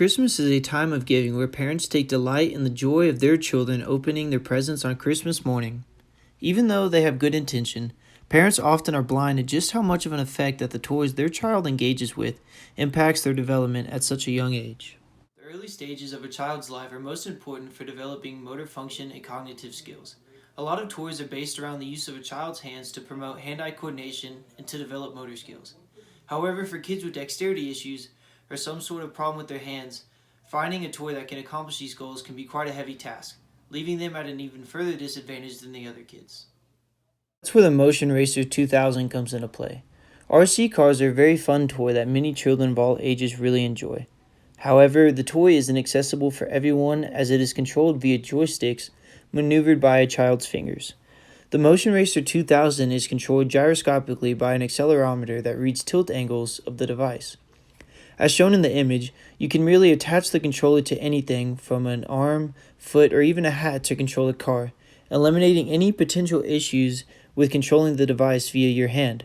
Christmas is a time of giving where parents take delight in the joy of their children opening their presents on Christmas morning. Even though they have good intention, parents often are blind to just how much of an effect that the toys their child engages with impacts their development at such a young age. The early stages of a child's life are most important for developing motor function and cognitive skills. A lot of toys are based around the use of a child's hands to promote hand-eye coordination and to develop motor skills. However, for kids with dexterity issues, or some sort of problem with their hands, finding a toy that can accomplish these goals can be quite a heavy task, leaving them at an even further disadvantage than the other kids. That's where the Motion Racer 2000 comes into play. RC cars are a very fun toy that many children of all ages really enjoy. However, the toy isn't accessible for everyone as it is controlled via joysticks maneuvered by a child's fingers. The Motion Racer 2000 is controlled gyroscopically by an accelerometer that reads tilt angles of the device. As shown in the image, you can really attach the controller to anything from an arm, foot, or even a hat to control the car, eliminating any potential issues with controlling the device via your hand.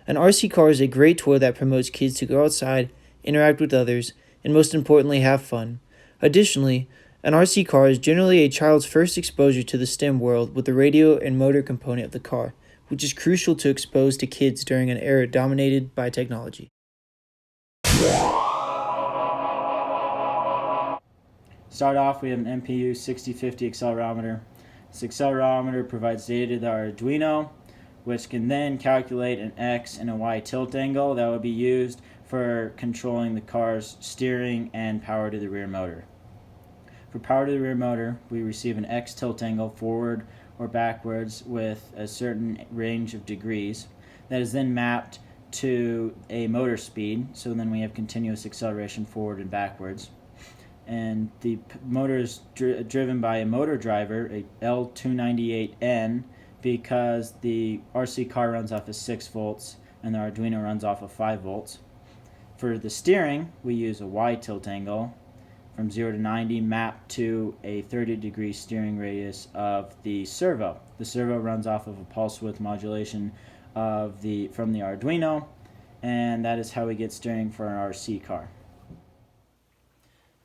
An RC car is a great toy that promotes kids to go outside, interact with others, and most importantly, have fun. Additionally, an RC car is generally a child's first exposure to the STEM world with the radio and motor component of the car, which is crucial to expose to kids during an era dominated by technology. Start off, we have an MPU 6050 accelerometer. This accelerometer provides data to the Arduino, which can then calculate an X and a Y tilt angle that would be used for controlling the car's steering and power to the rear motor. For power to the rear motor, we receive an X tilt angle forward or backwards with a certain range of degrees that is then mapped to a motor speed, so then we have continuous acceleration forward and backwards. And the motor is driven by a motor driver, a L298N, because the RC car runs off of 6 volts and the Arduino runs off of 5 volts. For the steering, we use a Y tilt angle from 0 to 90 mapped to a 30-degree steering radius of the servo. The servo runs off of a pulse width modulation from the Arduino, and that is how we get steering for an RC car.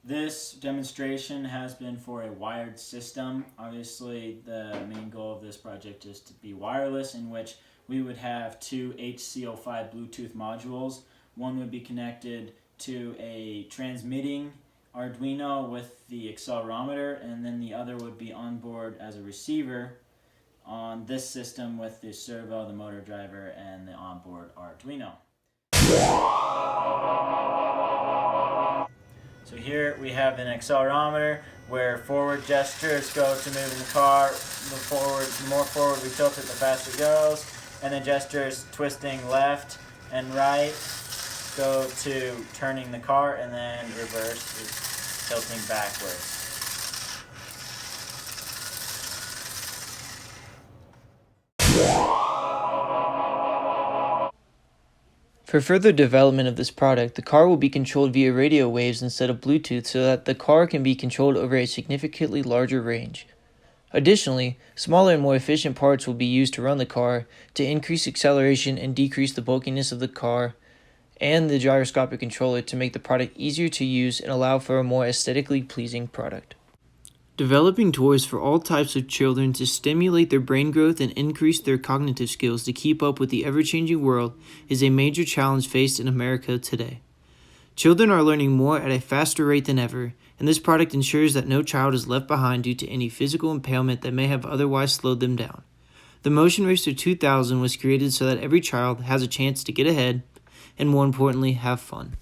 This demonstration has been for a wired system. Obviously, the main goal of this project is to be wireless, in which we would have 2 HC05 Bluetooth modules. One would be connected to a transmitting Arduino with the accelerometer, and then the other would be on board as a receiver on this system with the servo, the motor driver, and the onboard Arduino. So here we have an accelerometer where forward gestures go to moving the car. The more forward we tilt it, the faster it goes. And then gestures twisting left and right go to turning the car, and then reverse is tilting backwards. For further development of this product, the car will be controlled via radio waves instead of Bluetooth so that the car can be controlled over a significantly larger range. Additionally, smaller and more efficient parts will be used to run the car to increase acceleration and decrease the bulkiness of the car and the gyroscopic controller to make the product easier to use and allow for a more aesthetically pleasing product. Developing toys for all types of children to stimulate their brain growth and increase their cognitive skills to keep up with the ever-changing world is a major challenge faced in America today. Children are learning more at a faster rate than ever, and this product ensures that no child is left behind due to any physical impairment that may have otherwise slowed them down. The Motion Racer 2000 was created so that every child has a chance to get ahead and, more importantly, have fun.